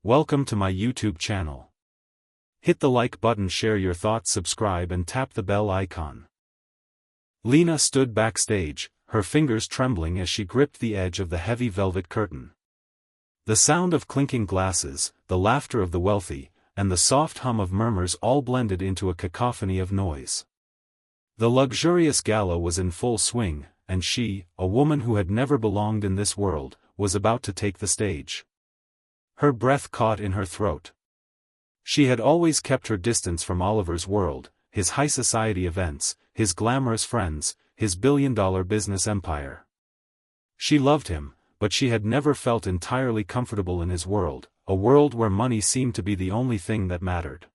Welcome to my YouTube channel. Hit the like button, share your thoughts, subscribe and tap the bell icon. Lena stood backstage, her fingers trembling as she gripped the edge of the heavy velvet curtain. The sound of clinking glasses, the laughter of the wealthy, and the soft hum of murmurs all blended into a cacophony of noise. The luxurious gala was in full swing, and she, a woman who had never belonged in this world, was about to take the stage. Her breath caught in her throat. She had always kept her distance from Oliver's world, his high society events, his glamorous friends, his billion-dollar business empire. She loved him, but she had never felt entirely comfortable in his world, a world where money seemed to be the only thing that mattered.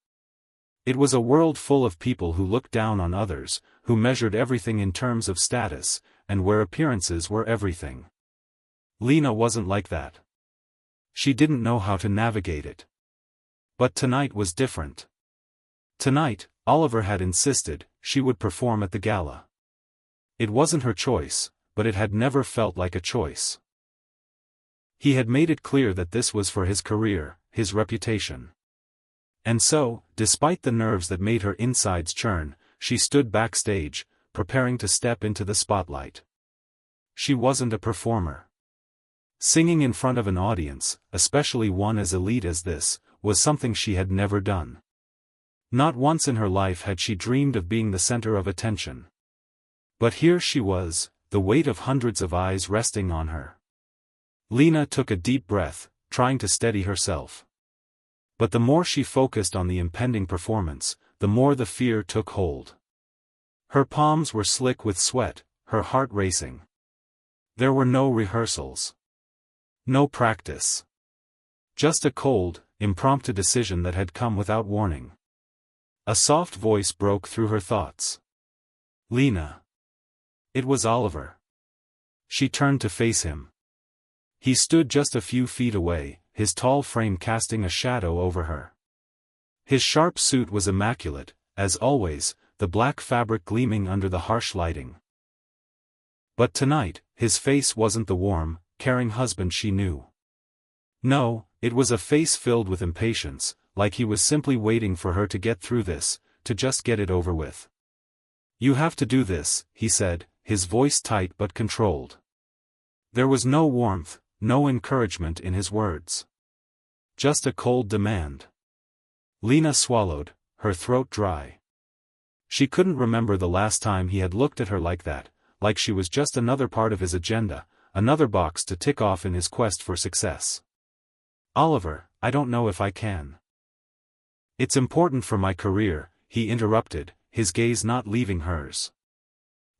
It was a world full of people who looked down on others, who measured everything in terms of status, and where appearances were everything. Lena wasn't like that. She didn't know how to navigate it. But tonight was different. Tonight, Oliver had insisted, she would perform at the gala. It wasn't her choice, but it had never felt like a choice. He had made it clear that this was for his career, his reputation. And so, despite the nerves that made her insides churn, she stood backstage, preparing to step into the spotlight. She wasn't a performer. Singing in front of an audience, especially one as elite as this, was something she had never done. Not once in her life had she dreamed of being the center of attention. But here she was, the weight of hundreds of eyes resting on her. Lena took a deep breath, trying to steady herself. But the more she focused on the impending performance, the more the fear took hold. Her palms were slick with sweat, her heart racing. There were no rehearsals. No practice. Just a cold, impromptu decision that had come without warning. A soft voice broke through her thoughts. Lena. It was Oliver. She turned to face him. He stood just a few feet away, his tall frame casting a shadow over her. His sharp suit was immaculate, as always, the black fabric gleaming under the harsh lighting. But tonight, his face wasn't the warm, caring husband she knew. No, it was a face filled with impatience, like he was simply waiting for her to get through this, to just get it over with. You have to do this, he said, his voice tight but controlled. There was no warmth, no encouragement in his words. Just a cold demand. Lena swallowed, her throat dry. She couldn't remember the last time he had looked at her like that, like she was just another part of his agenda, another box to tick off in his quest for success. Oliver, I don't know if I can. It's important for my career, he interrupted, his gaze not leaving hers.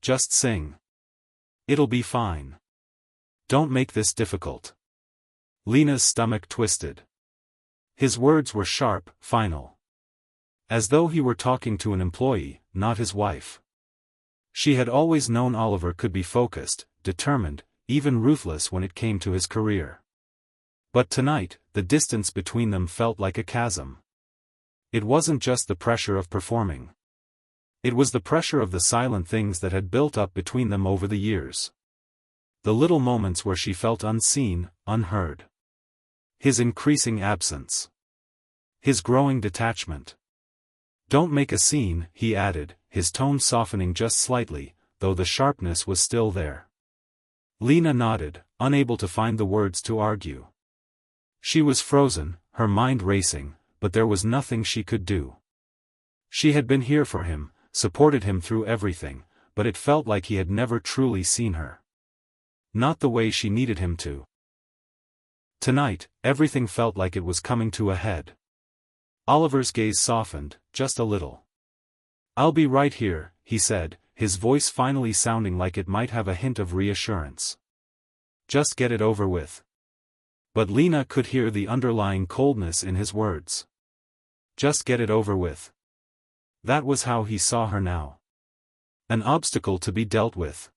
Just sing. It'll be fine. Don't make this difficult. Lena's stomach twisted. His words were sharp, final. As though he were talking to an employee, not his wife. She had always known Oliver could be focused, determined, even ruthless when it came to his career. But tonight, the distance between them felt like a chasm. It wasn't just the pressure of performing. It was the pressure of the silent things that had built up between them over the years. The little moments where she felt unseen, unheard. His increasing absence. His growing detachment. Don't make a scene, he added, his tone softening just slightly, though the sharpness was still there. Lena nodded, unable to find the words to argue. She was frozen, her mind racing, but there was nothing she could do. She had been here for him, supported him through everything, but it felt like he had never truly seen her. Not the way she needed him to. Tonight, everything felt like it was coming to a head. Oliver's gaze softened, just a little. I'll be right here, he said, his voice finally sounding like it might have a hint of reassurance. Just get it over with. But Lena could hear the underlying coldness in his words. Just get it over with. That was how he saw her now. An obstacle to be dealt with.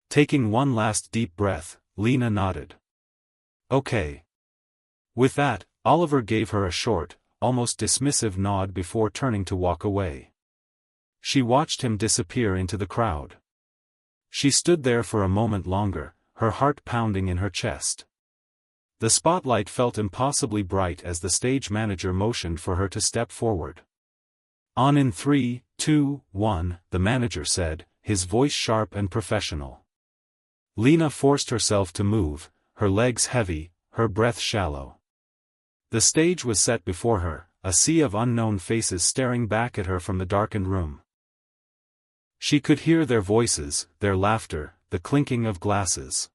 Taking one last deep breath, Lena nodded. Okay. With that, Oliver gave her a short, almost dismissive nod before turning to walk away. She watched him disappear into the crowd. She stood there for a moment longer, her heart pounding in her chest. The spotlight felt impossibly bright as the stage manager motioned for her to step forward. On in 3, 2, 1, the manager said, his voice sharp and professional. Lena forced herself to move, her legs heavy, her breath shallow. The stage was set before her, a sea of unknown faces staring back at her from the darkened room. She could hear their voices, their laughter, the clinking of glasses.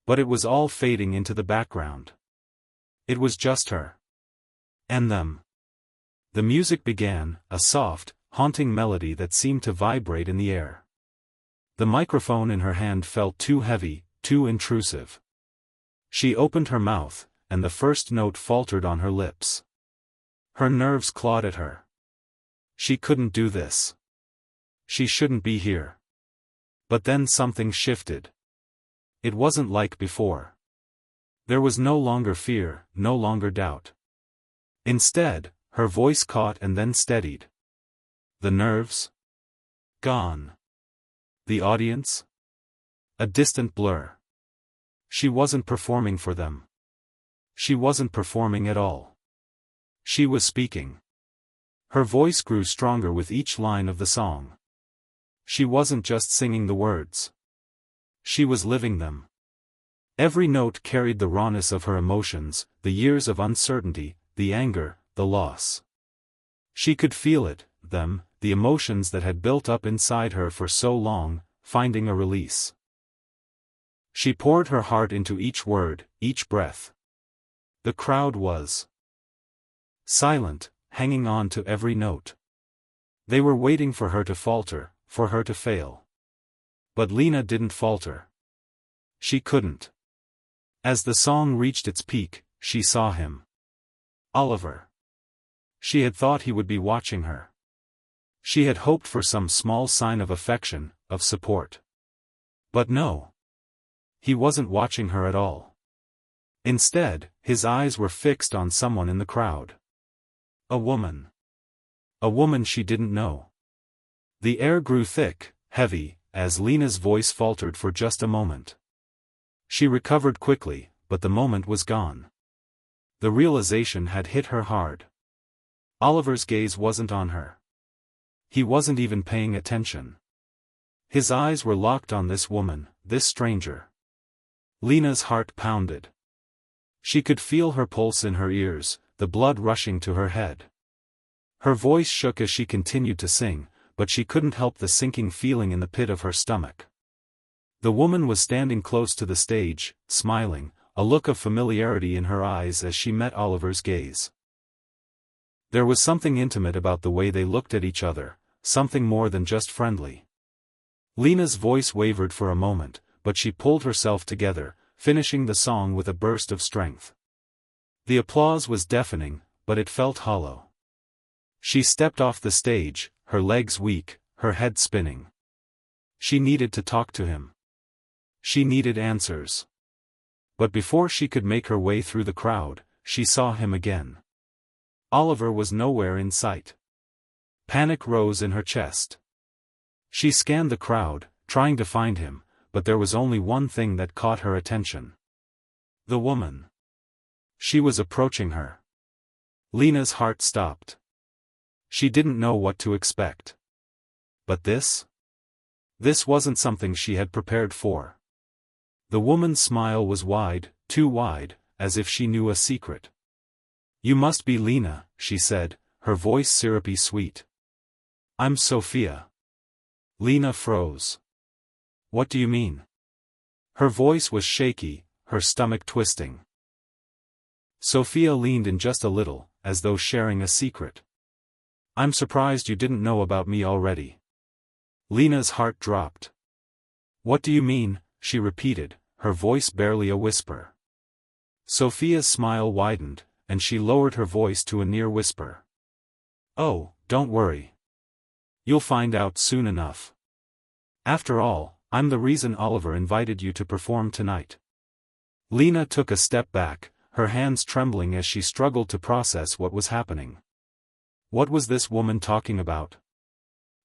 But it was all fading into the background. It was just her. And them. The music began, a soft, haunting melody that seemed to vibrate in the air. The microphone in her hand felt too heavy, too intrusive. She opened her mouth, and the first note faltered on her lips. Her nerves clawed at her. She couldn't do this. She shouldn't be here. But then something shifted. It wasn't like before. There was no longer fear, no longer doubt. Instead, her voice caught and then steadied. The nerves? Gone. The audience? A distant blur. She wasn't performing for them. She wasn't performing at all. She was speaking. Her voice grew stronger with each line of the song. She wasn't just singing the words. She was living them. Every note carried the rawness of her emotions, the years of uncertainty, the anger, the loss. She could feel it, them, the emotions that had built up inside her for so long, finding a release. She poured her heart into each word, each breath. The crowd was silent, hanging on to every note. They were waiting for her to falter, for her to fail. But Lena didn't falter. She couldn't. As the song reached its peak, she saw him. Oliver. She had thought he would be watching her. She had hoped for some small sign of affection, of support. But no. He wasn't watching her at all. Instead, his eyes were fixed on someone in the crowd. A woman. A woman she didn't know. The air grew thick, heavy, as Lena's voice faltered for just a moment. She recovered quickly, but the moment was gone. The realization had hit her hard. Oliver's gaze wasn't on her. He wasn't even paying attention. His eyes were locked on this woman, this stranger. Lena's heart pounded. She could feel her pulse in her ears, the blood rushing to her head. Her voice shook as she continued to sing, but she couldn't help the sinking feeling in the pit of her stomach. The woman was standing close to the stage, smiling, a look of familiarity in her eyes as she met Oliver's gaze. There was something intimate about the way they looked at each other, something more than just friendly. Lena's voice wavered for a moment, but she pulled herself together, finishing the song with a burst of strength. The applause was deafening, but it felt hollow. She stepped off the stage, her legs weak, her head spinning. She needed to talk to him. She needed answers. But before she could make her way through the crowd, she saw him again. Oliver was nowhere in sight. Panic rose in her chest. She scanned the crowd, trying to find him, but there was only one thing that caught her attention. The woman. She was approaching her. Lena's heart stopped. She didn't know what to expect. But this? This wasn't something she had prepared for. The woman's smile was wide, too wide, as if she knew a secret. "You must be Lena," she said, her voice syrupy sweet. "I'm Sophia." Lena froze. "What do you mean?" Her voice was shaky, her stomach twisting. Sophia leaned in just a little, as though sharing a secret. "I'm surprised you didn't know about me already." Lena's heart dropped. "What do you mean?" she repeated, her voice barely a whisper. Sophia's smile widened, and she lowered her voice to a near whisper. "Oh, don't worry. You'll find out soon enough. After all, I'm the reason Oliver invited you to perform tonight." Lena took a step back, her hands trembling as she struggled to process what was happening. What was this woman talking about?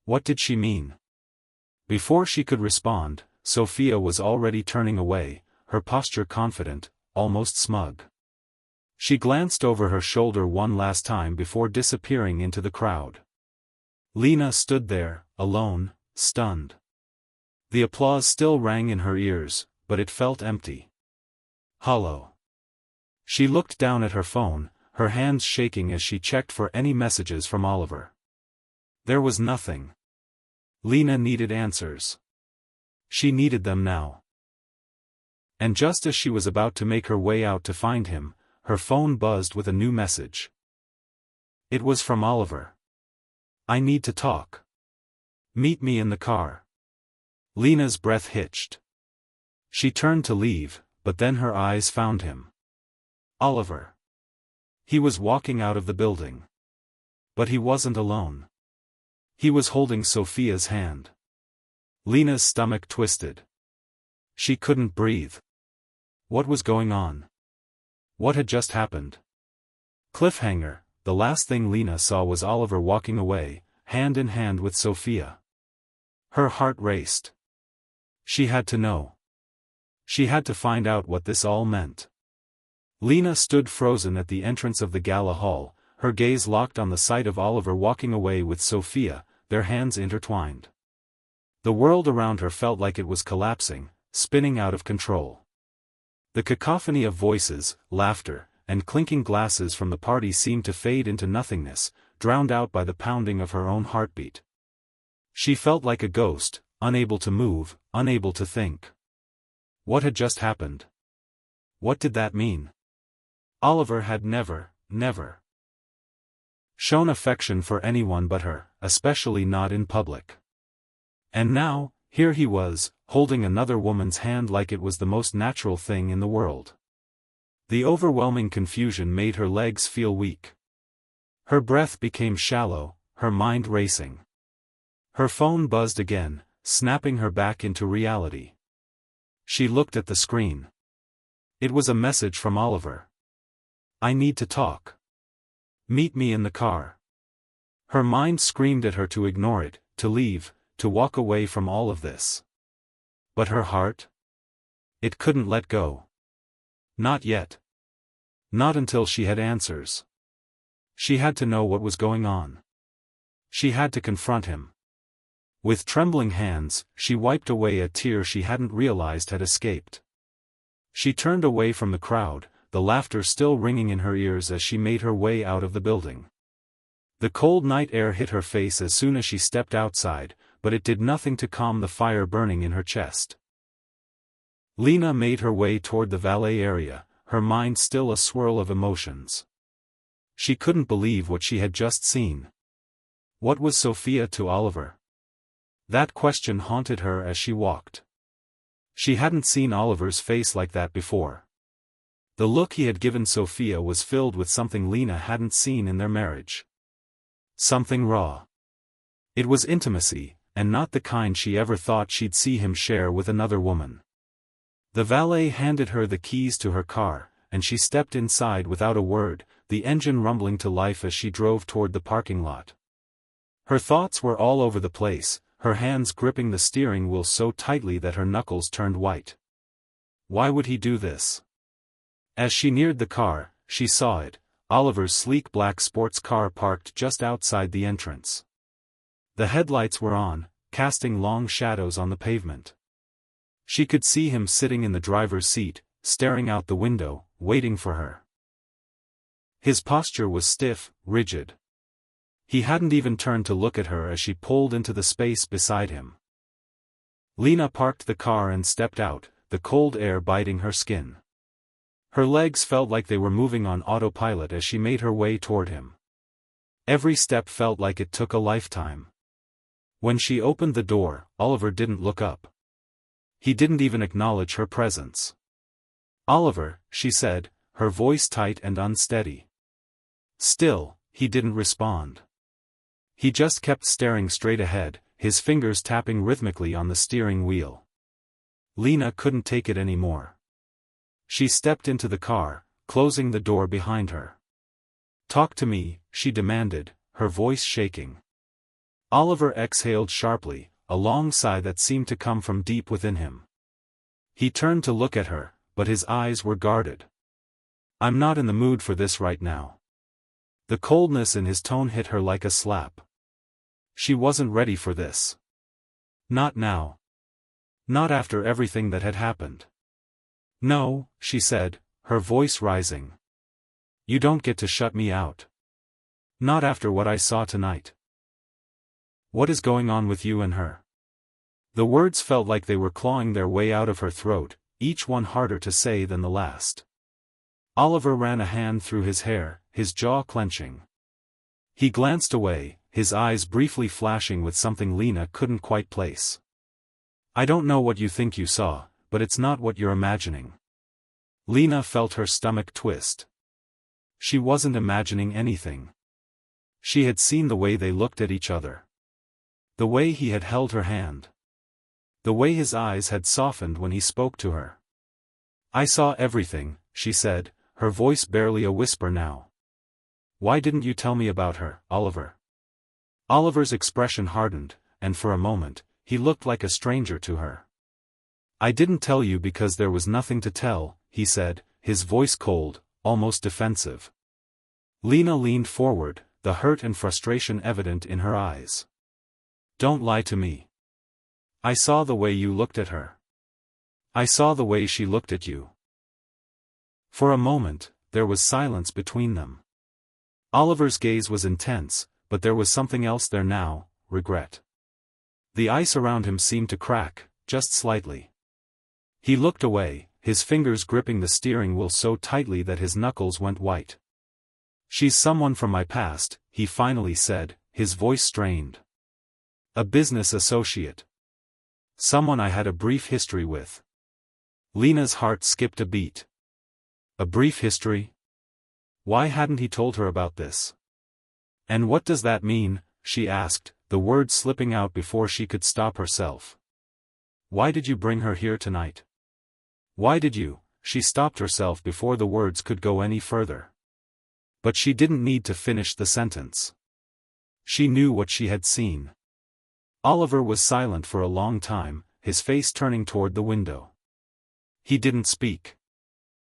What did she mean? Before she could respond, Sophia was already turning away, her posture confident, almost smug. She glanced over her shoulder one last time before disappearing into the crowd. Lena stood there, alone, stunned. The applause still rang in her ears, but it felt empty. Hollow. She looked down at her phone, her hands shaking as she checked for any messages from Oliver. There was nothing. Lena needed answers. She needed them now. And just as she was about to make her way out to find him, her phone buzzed with a new message. It was from Oliver. I need to talk. Meet me in the car. Lena's breath hitched. She turned to leave, but then her eyes found him. Oliver. He was walking out of the building. But he wasn't alone. He was holding Sophia's hand. Lena's stomach twisted. She couldn't breathe. What was going on? What had just happened? Cliffhanger, the last thing Lena saw was Oliver walking away, hand in hand with Sophia. Her heart raced. She had to know. She had to find out what this all meant. Lena stood frozen at the entrance of the gala hall, her gaze locked on the sight of Oliver walking away with Sophia, their hands intertwined. The world around her felt like it was collapsing, spinning out of control. The cacophony of voices, laughter, and clinking glasses from the party seemed to fade into nothingness, drowned out by the pounding of her own heartbeat. She felt like a ghost, unable to move, unable to think. What had just happened? What did that mean? Oliver had never shown affection for anyone but her, especially not in public. And now, here he was, holding another woman's hand like it was the most natural thing in the world. The overwhelming confusion made her legs feel weak. Her breath became shallow, her mind racing. Her phone buzzed again, snapping her back into reality. She looked at the screen. It was a message from Oliver. I need to talk. Meet me in the car. Her mind screamed at her to ignore it, to leave, to walk away from all of this. But her heart? It couldn't let go. Not yet. Not until she had answers. She had to know what was going on. She had to confront him. With trembling hands, she wiped away a tear she hadn't realized had escaped. She turned away from the crowd, the laughter still ringing in her ears as she made her way out of the building. The cold night air hit her face as soon as she stepped outside, but it did nothing to calm the fire burning in her chest. Lena made her way toward the valet area, her mind still a swirl of emotions. She couldn't believe what she had just seen. What was Sophia to Oliver? That question haunted her as she walked. She hadn't seen Oliver's face like that before. The look he had given Sophia was filled with something Lena hadn't seen in their marriage. Something raw. It was intimacy, and not the kind she ever thought she'd see him share with another woman. The valet handed her the keys to her car, and she stepped inside without a word, the engine rumbling to life as she drove toward the parking lot. Her thoughts were all over the place, her hands gripping the steering wheel so tightly that her knuckles turned white. Why would he do this? As she neared the car, she saw it, Oliver's sleek black sports car parked just outside the entrance. The headlights were on, casting long shadows on the pavement. She could see him sitting in the driver's seat, staring out the window, waiting for her. His posture was stiff, rigid. He hadn't even turned to look at her as she pulled into the space beside him. Lena parked the car and stepped out, the cold air biting her skin. Her legs felt like they were moving on autopilot as she made her way toward him. Every step felt like it took a lifetime. When she opened the door, Oliver didn't look up. He didn't even acknowledge her presence. "Oliver," she said, her voice tight and unsteady. Still, he didn't respond. He just kept staring straight ahead, his fingers tapping rhythmically on the steering wheel. Lena couldn't take it anymore. She stepped into the car, closing the door behind her. "Talk to me," she demanded, her voice shaking. Oliver exhaled sharply, a long sigh that seemed to come from deep within him. He turned to look at her, but his eyes were guarded. "I'm not in the mood for this right now." The coldness in his tone hit her like a slap. She wasn't ready for this. Not now. Not after everything that had happened. "No," she said, her voice rising. "You don't get to shut me out. Not after what I saw tonight." "What is going on with you and her?" The words felt like they were clawing their way out of her throat, each one harder to say than the last. Oliver ran a hand through his hair, his jaw clenching. He glanced away, his eyes briefly flashing with something Lena couldn't quite place. "I don't know what you think you saw, but it's not what you're imagining." Lena felt her stomach twist. She wasn't imagining anything. She had seen the way they looked at each other. The way he had held her hand. The way his eyes had softened when he spoke to her. "I saw everything," she said, her voice barely a whisper now. "Why didn't you tell me about her, Oliver?" Oliver's expression hardened, and for a moment, he looked like a stranger to her. "I didn't tell you because there was nothing to tell," he said, his voice cold, almost defensive. Lena leaned forward, the hurt and frustration evident in her eyes. "Don't lie to me. I saw the way you looked at her. I saw the way she looked at you." For a moment, there was silence between them. Oliver's gaze was intense, but there was something else there now, regret. The ice around him seemed to crack, just slightly. He looked away, his fingers gripping the steering wheel so tightly that his knuckles went white. "She's someone from my past," he finally said, his voice strained. "A business associate. Someone I had a brief history with." Lena's heart skipped a beat. A brief history? Why hadn't he told her about this? "And what does that mean?" she asked, the words slipping out before she could stop herself. "Why did you bring her here tonight? Why did you?" She stopped herself before the words could go any further. But she didn't need to finish the sentence. She knew what she had seen. Oliver was silent for a long time, his face turning toward the window. He didn't speak.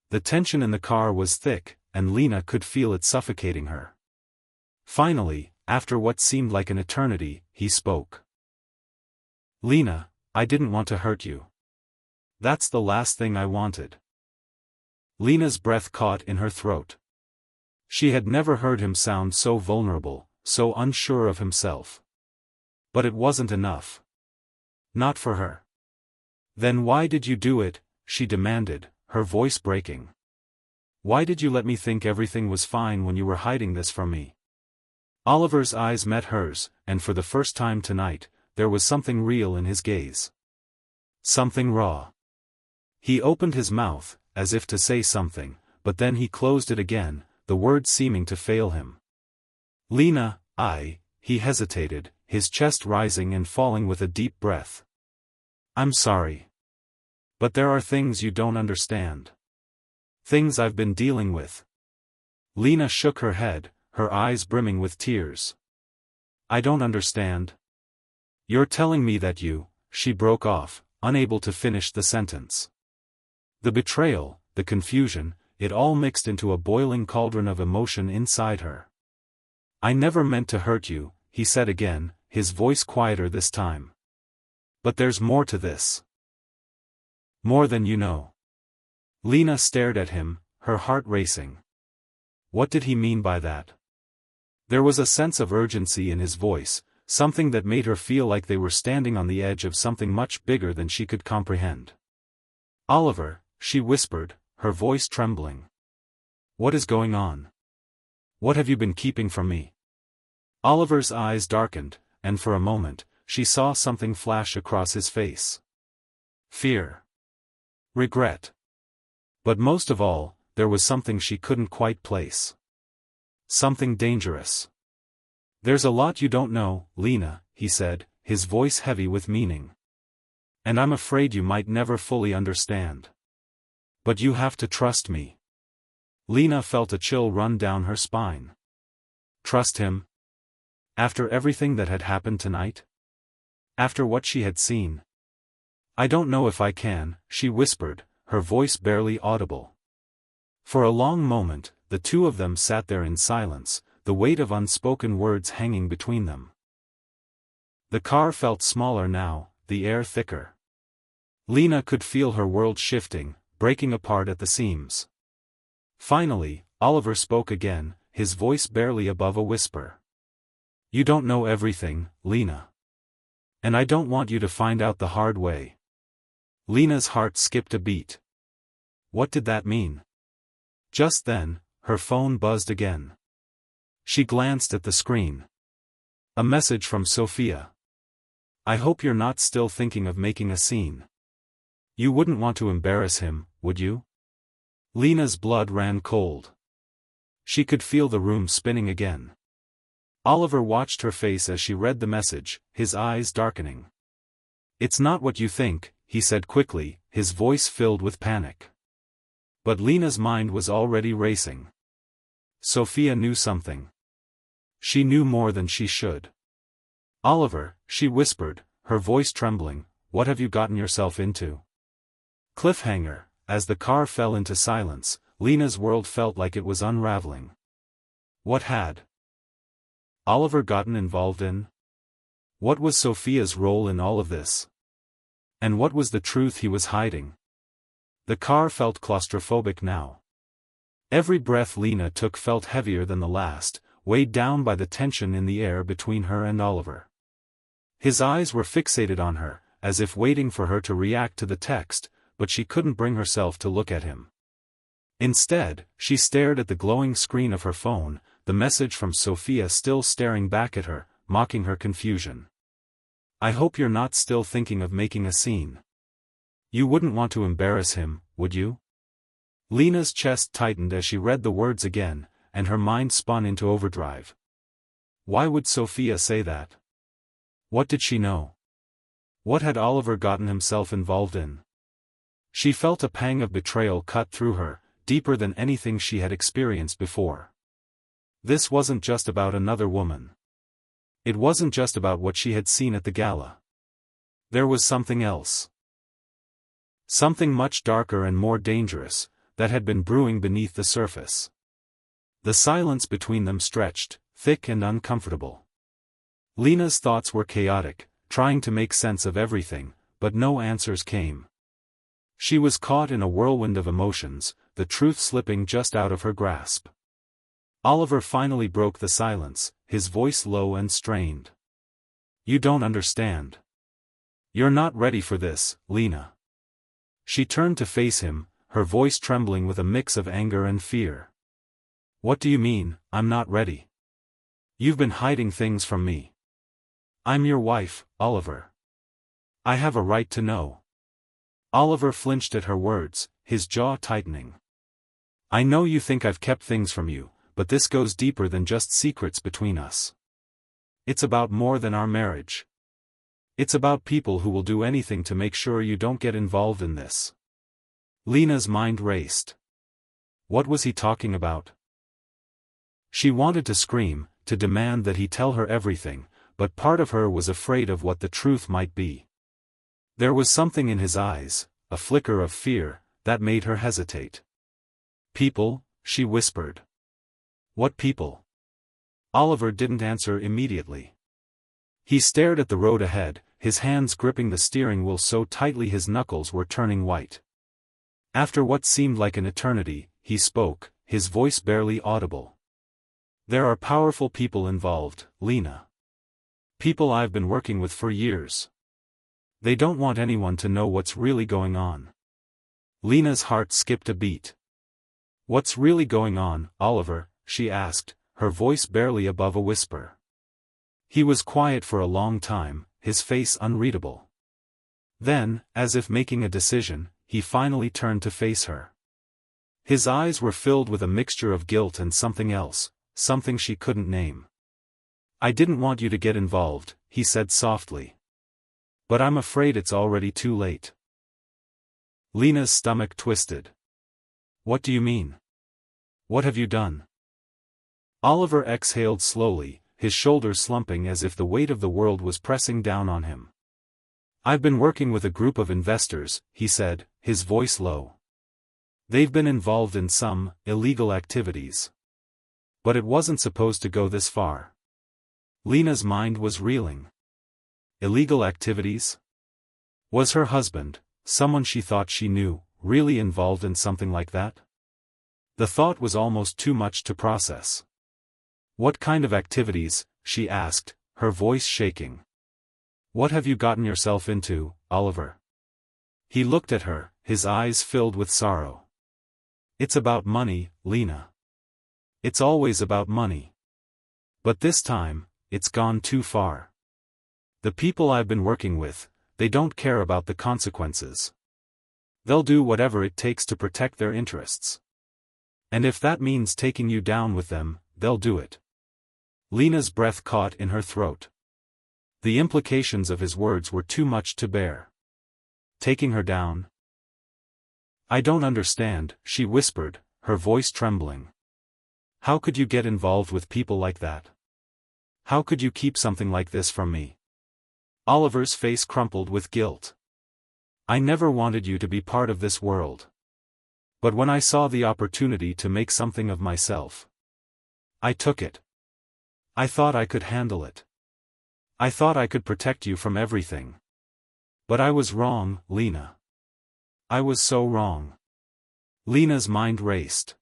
The tension in the car was thick, and Lena could feel it suffocating her. Finally, after what seemed like an eternity, he spoke. "Lena, I didn't want to hurt you. That's the last thing I wanted." Lena's breath caught in her throat. She had never heard him sound so vulnerable, so unsure of himself. But it wasn't enough. Not for her. "Then why did you do it?" she demanded, her voice breaking. "Why did you let me think everything was fine when you were hiding this from me?" Oliver's eyes met hers, and for the first time tonight, there was something real in his gaze. Something raw. He opened his mouth, as if to say something, but then he closed it again, the words seeming to fail him. "Lena, he hesitated, his chest rising and falling with a deep breath. "I'm sorry. But there are things you don't understand. Things I've been dealing with." Lena shook her head, her eyes brimming with tears. "I don't understand." "You're telling me that you," she broke off, unable to finish the sentence. The betrayal, the confusion, it all mixed into a boiling cauldron of emotion inside her. "I never meant to hurt you," he said again, his voice quieter this time. "But there's more to this. More than you know." Lena stared at him, her heart racing. What did he mean by that? There was a sense of urgency in his voice, something that made her feel like they were standing on the edge of something much bigger than she could comprehend. "Oliver," she whispered, her voice trembling. "What is going on? What have you been keeping from me?" Oliver's eyes darkened, and for a moment, she saw something flash across his face. Fear. Regret. But most of all, there was something she couldn't quite place. Something dangerous. "There's a lot you don't know, Lena," he said, his voice heavy with meaning. "And I'm afraid you might never fully understand. But you have to trust me." Lena felt a chill run down her spine. Trust him? After everything that had happened tonight? After what she had seen? "I don't know if I can," she whispered, her voice barely audible. For a long moment, the two of them sat there in silence, the weight of unspoken words hanging between them. The car felt smaller now, the air thicker. Lena could feel her world shifting, breaking apart at the seams. Finally, Oliver spoke again, his voice barely above a whisper. "You don't know everything, Lena. And I don't want you to find out the hard way." Lena's heart skipped a beat. What did that mean? Just then, her phone buzzed again. She glanced at the screen. A message from Sophia. "I hope you're not still thinking of making a scene. You wouldn't want to embarrass him, would you?" Lena's blood ran cold. She could feel the room spinning again. Oliver watched her face as she read the message, his eyes darkening. "It's not what you think," he said quickly, his voice filled with panic. But Lena's mind was already racing. Sophia knew something. She knew more than she should. "Oliver," she whispered, her voice trembling, "what have you gotten yourself into?" Cliffhanger. As the car fell into silence, Lena's world felt like it was unraveling. What had Oliver gotten involved in? What was Sophia's role in all of this? And what was the truth he was hiding? The car felt claustrophobic now. Every breath Lena took felt heavier than the last, weighed down by the tension in the air between her and Oliver. His eyes were fixated on her, as if waiting for her to react to the text, but she couldn't bring herself to look at him. Instead, she stared at the glowing screen of her phone, the message from Sophia still staring back at her, mocking her confusion. "I hope you're not still thinking of making a scene. You wouldn't want to embarrass him, would you?" Lena's chest tightened as she read the words again, and her mind spun into overdrive. Why would Sophia say that? What did she know? What had Oliver gotten himself involved in? She felt a pang of betrayal cut through her, deeper than anything she had experienced before. This wasn't just about another woman. It wasn't just about what she had seen at the gala. There was something else. Something much darker and more dangerous, that had been brewing beneath the surface. The silence between them stretched, thick and uncomfortable. Lena's thoughts were chaotic, trying to make sense of everything, but no answers came. She was caught in a whirlwind of emotions, the truth slipping just out of her grasp. Oliver finally broke the silence, his voice low and strained. "You don't understand. You're not ready for this, Lena." She turned to face him, her voice trembling with a mix of anger and fear. "What do you mean, I'm not ready? You've been hiding things from me. I'm your wife, Oliver. I have a right to know." Oliver flinched at her words, his jaw tightening. "I know you think I've kept things from you, but this goes deeper than just secrets between us. It's about more than our marriage. It's about people who will do anything to make sure you don't get involved in this." Lena's mind raced. What was he talking about? She wanted to scream, to demand that he tell her everything, but part of her was afraid of what the truth might be. There was something in his eyes, a flicker of fear, that made her hesitate. "People," she whispered. "What people?" Oliver didn't answer immediately. He stared at the road ahead, his hands gripping the steering wheel so tightly his knuckles were turning white. After what seemed like an eternity, he spoke, his voice barely audible. "There are powerful people involved, Lena. People I've been working with for years. They don't want anyone to know what's really going on." Lena's heart skipped a beat. "What's really going on, Oliver?" she asked, her voice barely above a whisper. He was quiet for a long time, his face unreadable. Then, as if making a decision, he finally turned to face her. His eyes were filled with a mixture of guilt and something else, something she couldn't name. "I didn't want you to get involved," he said softly. "But I'm afraid it's already too late." Lena's stomach twisted. "What do you mean? What have you done?" Oliver exhaled slowly, his shoulders slumping as if the weight of the world was pressing down on him. "I've been working with a group of investors," he said, his voice low. They've been involved in some illegal activities. But it wasn't supposed to go this far. Lena's mind was reeling. Illegal activities? Was her husband, someone she thought she knew, really involved in something like that? The thought was almost too much to process. What kind of activities? She asked, her voice shaking. What have you gotten yourself into, Oliver? He looked at her, his eyes filled with sorrow. It's about money, Lena. It's always about money. But this time, it's gone too far. The people I've been working with, they don't care about the consequences. They'll do whatever it takes to protect their interests. And if that means taking you down with them, they'll do it. Lena's breath caught in her throat. The implications of his words were too much to bear. Taking her down? I don't understand, she whispered, her voice trembling. How could you get involved with people like that? How could you keep something like this from me? Oliver's face crumpled with guilt. I never wanted you to be part of this world. But when I saw the opportunity to make something of myself, I took it. I thought I could handle it. I thought I could protect you from everything. But I was wrong, Lena. I was so wrong. Lena's mind raced.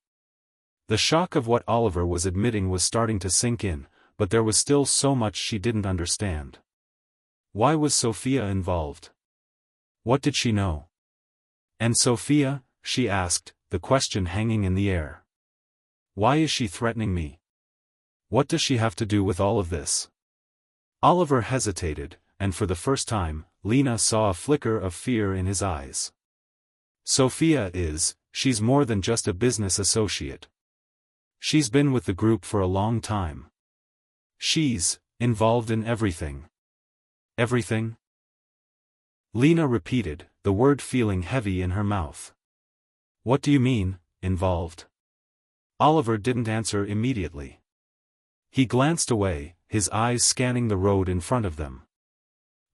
The shock of what Oliver was admitting was starting to sink in, but there was still so much she didn't understand. Why was Sophia involved? What did she know? And Sophia, she asked, the question hanging in the air. Why is she threatening me? What does she have to do with all of this? Oliver hesitated, and for the first time, Lena saw a flicker of fear in his eyes. Sophia she's more than just a business associate. She's been with the group for a long time. She's involved in everything. Everything? Lena repeated, the word feeling heavy in her mouth. What do you mean, involved? Oliver didn't answer immediately. He glanced away, his eyes scanning the road in front of them.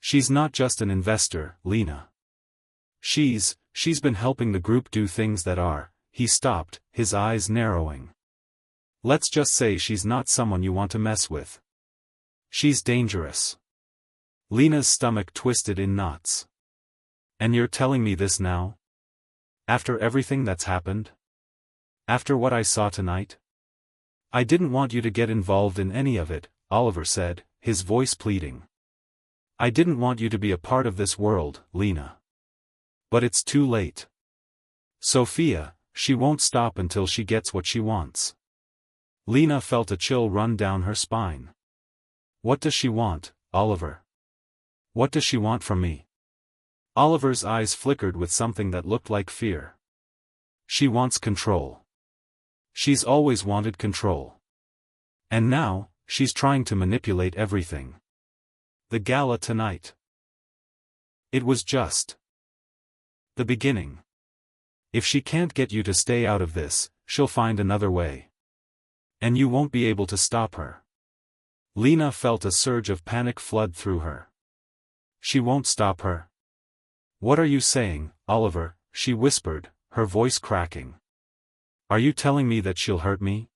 She's not just an investor, Lena. She's been helping the group do things that are, he stopped, his eyes narrowing. Let's just say she's not someone you want to mess with. She's dangerous. Lena's stomach twisted in knots. And you're telling me this now? After everything that's happened? After what I saw tonight? I didn't want you to get involved in any of it, Oliver said, his voice pleading. I didn't want you to be a part of this world, Lena. But it's too late. Sophia, she won't stop until she gets what she wants. Lena felt a chill run down her spine. What does she want, Oliver? What does she want from me? Oliver's eyes flickered with something that looked like fear. She wants control. She's always wanted control. And now, she's trying to manipulate everything. The gala tonight. It was just the beginning. If she can't get you to stay out of this, she'll find another way. And you won't be able to stop her. Lena felt a surge of panic flood through her. She won't stop her. What are you saying, Oliver? She whispered, her voice cracking. Are you telling me that she'll hurt me?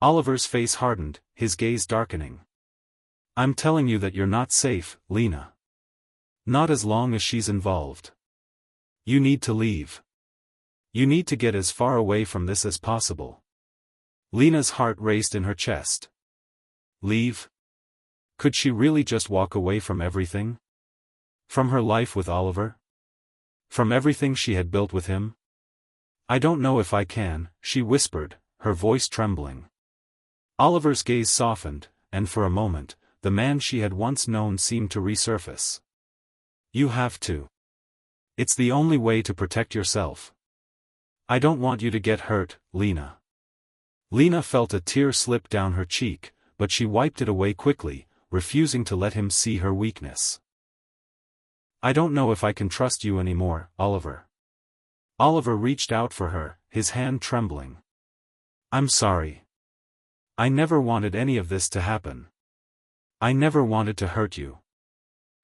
Oliver's face hardened, his gaze darkening. I'm telling you that you're not safe, Lena. Not as long as she's involved. You need to leave. You need to get as far away from this as possible. Lena's heart raced in her chest. Leave? Could she really just walk away from everything? From her life with Oliver? From everything she had built with him? I don't know if I can, she whispered, her voice trembling. Oliver's gaze softened, and for a moment, the man she had once known seemed to resurface. You have to. It's the only way to protect yourself. I don't want you to get hurt, Lena. Lena felt a tear slip down her cheek, but she wiped it away quickly, refusing to let him see her weakness. I don't know if I can trust you anymore, Oliver. Oliver reached out for her, his hand trembling. I'm sorry. I never wanted any of this to happen. I never wanted to hurt you.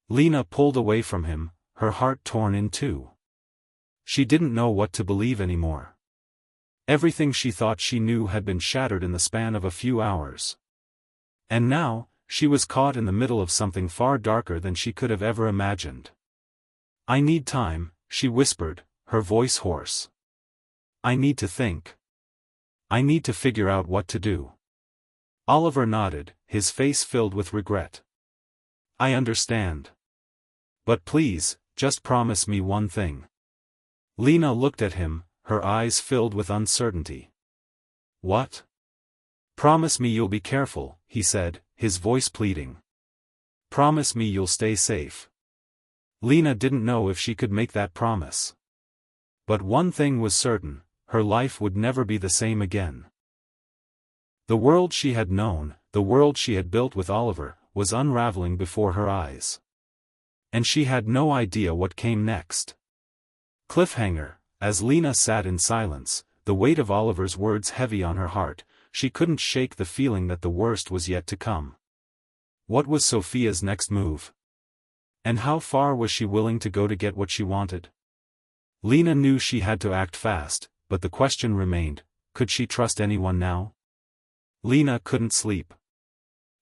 Lena pulled away from him, her heart torn in two. She didn't know what to believe anymore. Everything she thought she knew had been shattered in the span of a few hours. And now, she was caught in the middle of something far darker than she could have ever imagined. "I need time," she whispered, her voice hoarse. "I need to think. I need to figure out what to do." Oliver nodded, his face filled with regret. "I understand. But please, just promise me one thing." Lena looked at him, her eyes filled with uncertainty. "What?" "Promise me you'll be careful," he said, his voice pleading. "Promise me you'll stay safe." Lena didn't know if she could make that promise. But one thing was certain, her life would never be the same again. The world she had known, the world she had built with Oliver, was unraveling before her eyes. And she had no idea what came next. Cliffhanger. As Lena sat in silence, the weight of Oliver's words heavy on her heart, she couldn't shake the feeling that the worst was yet to come. What was Sophia's next move? And how far was she willing to go to get what she wanted? Lena knew she had to act fast, but the question remained, could she trust anyone now? Lena couldn't sleep.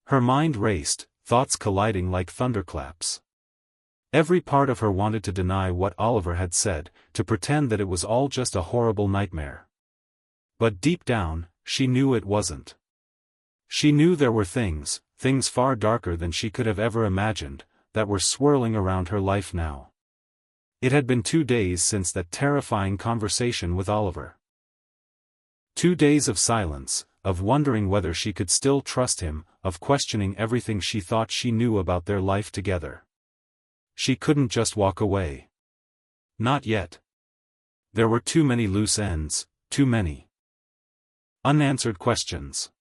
Her mind raced, thoughts colliding like thunderclaps. Every part of her wanted to deny what Oliver had said, to pretend that it was all just a horrible nightmare. But deep down, she knew it wasn't. She knew there were things far darker than she could have ever imagined, that were swirling around her life now. It had been 2 days since that terrifying conversation with Oliver. 2 days of silence, of wondering whether she could still trust him, of questioning everything she thought she knew about their life together. She couldn't just walk away. Not yet. There were too many loose ends, too many unanswered questions.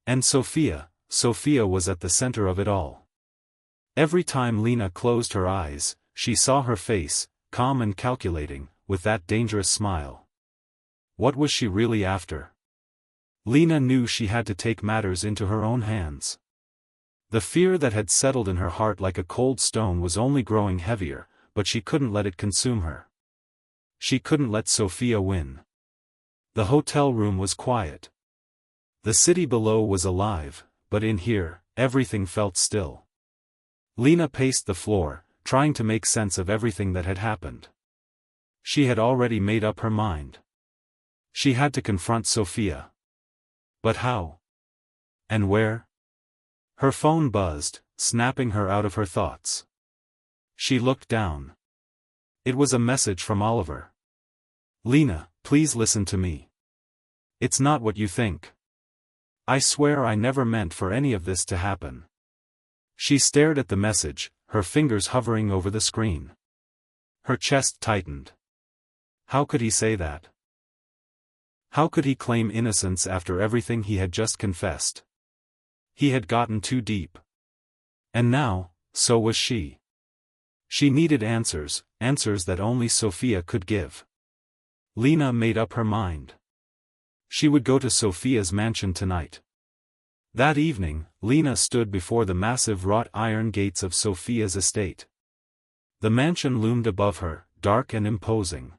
And Sophia was at the center of it all. Every time Lena closed her eyes, she saw her face, calm and calculating, with that dangerous smile. What was she really after? Lena knew she had to take matters into her own hands. The fear that had settled in her heart like a cold stone was only growing heavier, but she couldn't let it consume her. She couldn't let Sophia win. The hotel room was quiet. The city below was alive, but in here, everything felt still. Lena paced the floor, trying to make sense of everything that had happened. She had already made up her mind. She had to confront Sophia. But how? And where? Her phone buzzed, snapping her out of her thoughts. She looked down. It was a message from Oliver. "Lena, please listen to me. It's not what you think. I swear I never meant for any of this to happen." She stared at the message, her fingers hovering over the screen. Her chest tightened. How could he say that? How could he claim innocence after everything he had just confessed? He had gotten too deep. And now, so was she. She needed answers, answers that only Sophia could give. Lena made up her mind. She would go to Sophia's mansion tonight. That evening, Lena stood before the massive wrought iron gates of Sophia's estate. The mansion loomed above her, dark and imposing.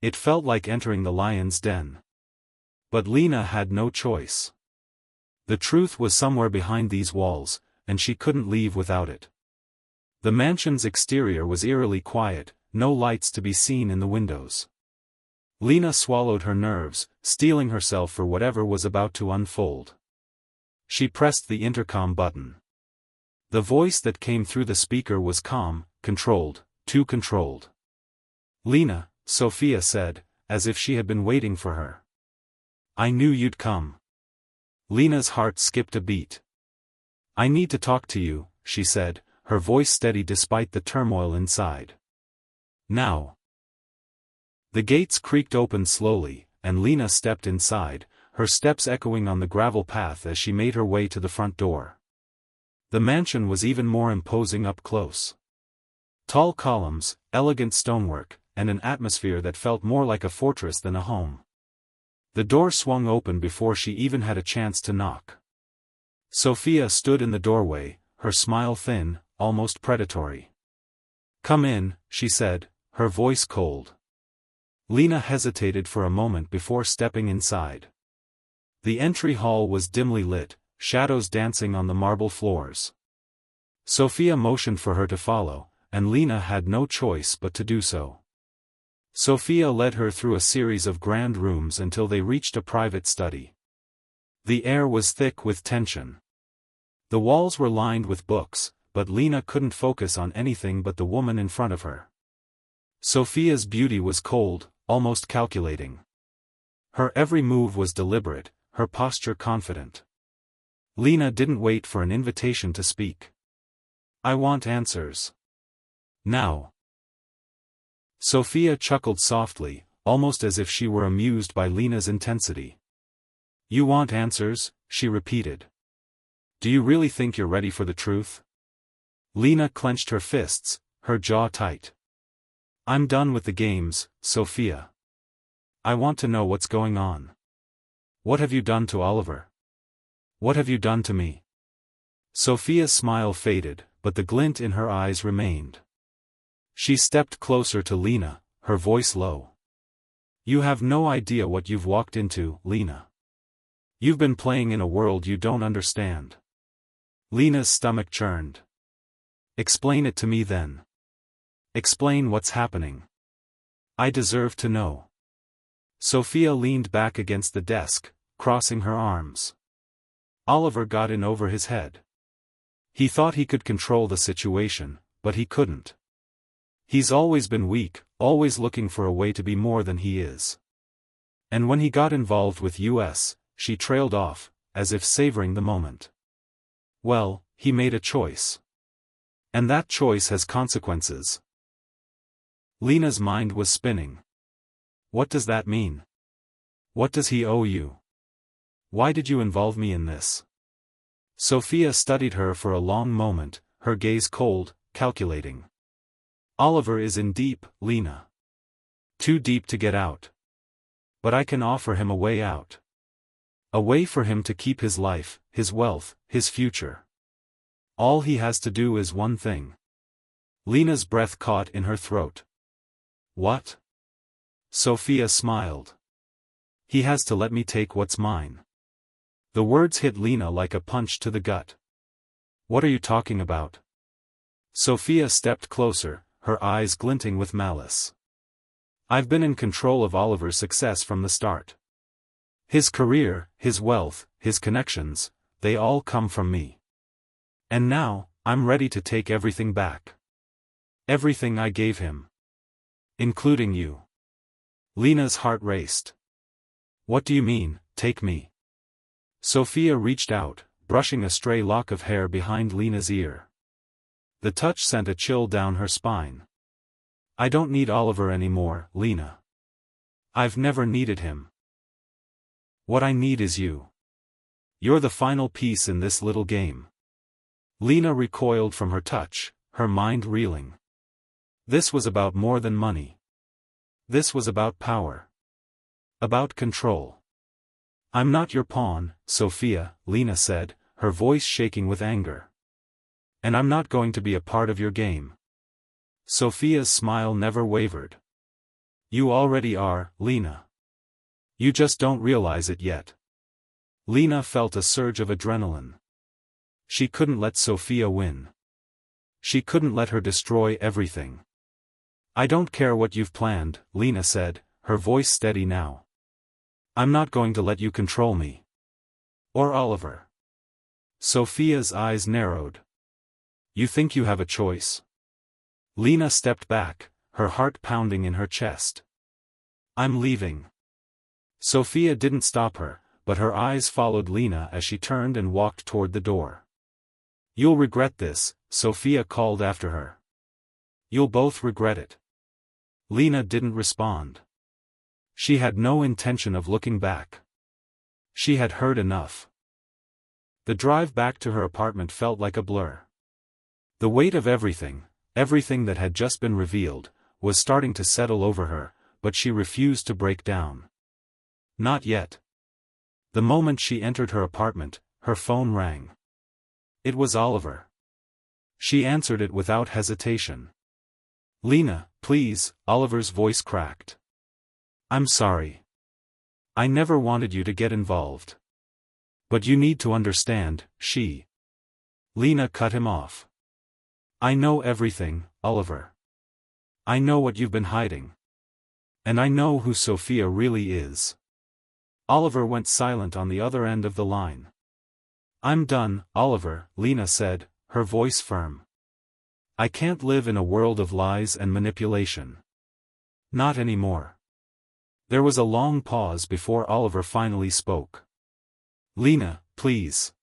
It felt like entering the lion's den. But Lena had no choice. The truth was somewhere behind these walls, and she couldn't leave without it. The mansion's exterior was eerily quiet, no lights to be seen in the windows. Lena swallowed her nerves, steeling herself for whatever was about to unfold. She pressed the intercom button. The voice that came through the speaker was calm, controlled, too controlled. "Lena," Sophia said, as if she had been waiting for her. "I knew you'd come." Lena's heart skipped a beat. "I need to talk to you," she said, her voice steady despite the turmoil inside. "Now." The gates creaked open slowly, and Lena stepped inside, her steps echoing on the gravel path as she made her way to the front door. The mansion was even more imposing up close. Tall columns, elegant stonework, and an atmosphere that felt more like a fortress than a home. The door swung open before she even had a chance to knock. Sophia stood in the doorway, her smile thin, almost predatory. "Come in," she said, her voice cold. Lena hesitated for a moment before stepping inside. The entry hall was dimly lit, shadows dancing on the marble floors. Sophia motioned for her to follow, and Lena had no choice but to do so. Sophia led her through a series of grand rooms until they reached a private study. The air was thick with tension. The walls were lined with books, but Lena couldn't focus on anything but the woman in front of her. Sophia's beauty was cold, almost calculating. Her every move was deliberate, her posture confident. Lena didn't wait for an invitation to speak. "I want answers. Now." Sophia chuckled softly, almost as if she were amused by Lena's intensity. "You want answers?" she repeated. "Do you really think you're ready for the truth?" Lena clenched her fists, her jaw tight. "I'm done with the games, Sophia. I want to know what's going on. What have you done to Oliver? What have you done to me?" Sophia's smile faded, but the glint in her eyes remained. She stepped closer to Lena, her voice low. "You have no idea what you've walked into, Lena. You've been playing in a world you don't understand." Lena's stomach churned. "Explain it to me then. Explain what's happening. I deserve to know." Sophia leaned back against the desk, crossing her arms. Oliver got in over his head. He thought he could control the situation, but he couldn't. He's always been weak, always looking for a way to be more than he is. And when he got involved with US, she trailed off, as if savoring the moment. Well, he made a choice. And that choice has consequences. Lena's mind was spinning. What does that mean? What does he owe you? Why did you involve me in this? Sophia studied her for a long moment, her gaze cold, calculating. "Oliver is in deep, Lena. Too deep to get out. But I can offer him a way out. A way for him to keep his life, his wealth, his future. All he has to do is one thing." Lena's breath caught in her throat. "What?" Sophia smiled. "He has to let me take what's mine." The words hit Lena like a punch to the gut. "What are you talking about?" Sophia stepped closer, her eyes glinting with malice. "I've been in control of Oliver's success from the start. His career, his wealth, his connections, they all come from me. And now, I'm ready to take everything back. Everything I gave him. Including you." Lena's heart raced. "What do you mean, take me?" Sophia reached out, brushing a stray lock of hair behind Lena's ear. The touch sent a chill down her spine. "I don't need Oliver anymore, Lena. I've never needed him. What I need is you. You're the final piece in this little game." Lena recoiled from her touch, her mind reeling. This was about more than money. This was about power. About control. "I'm not your pawn, Sophia," Lena said, her voice shaking with anger. "And I'm not going to be a part of your game." Sophia's smile never wavered. "You already are, Lena. You just don't realize it yet." Lena felt a surge of adrenaline. She couldn't let Sophia win. She couldn't let her destroy everything. "I don't care what you've planned," Lena said, her voice steady now. "I'm not going to let you control me. Or Oliver." Sophia's eyes narrowed. "You think you have a choice?" Lena stepped back, her heart pounding in her chest. "I'm leaving." Sophia didn't stop her, but her eyes followed Lena as she turned and walked toward the door. "You'll regret this," Sophia called after her. "You'll both regret it." Lena didn't respond. She had no intention of looking back. She had heard enough. The drive back to her apartment felt like a blur. The weight of everything that had just been revealed, was starting to settle over her, but she refused to break down. Not yet. The moment she entered her apartment, her phone rang. It was Oliver. She answered it without hesitation. "Lena, please," Oliver's voice cracked. I'm sorry. I never wanted you to get involved. But you need to understand, Lena cut him off. I know everything, Oliver. I know what you've been hiding. And I know who Sophia really is. Oliver went silent on the other end of the line. I'm done, Oliver, Lena said, her voice firm. I can't live in a world of lies and manipulation. Not anymore. There was a long pause before Oliver finally spoke. Lena, please.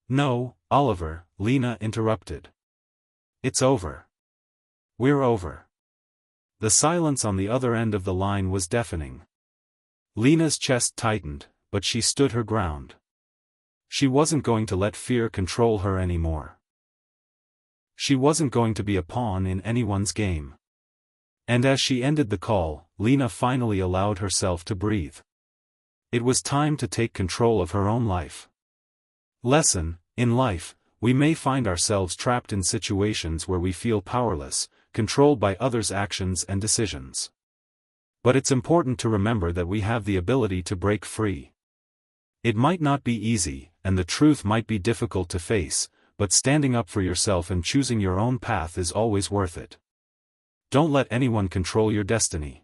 No, Oliver, Lena interrupted. It's over. We're over. The silence on the other end of the line was deafening. Lena's chest tightened, but she stood her ground. She wasn't going to let fear control her anymore. She wasn't going to be a pawn in anyone's game. And as she ended the call, Lena finally allowed herself to breathe. It was time to take control of her own life. Lesson: in life, we may find ourselves trapped in situations where we feel powerless, controlled by others' actions and decisions. But it's important to remember that we have the ability to break free. It might not be easy, and the truth might be difficult to face, but standing up for yourself and choosing your own path is always worth it. Don't let anyone control your destiny.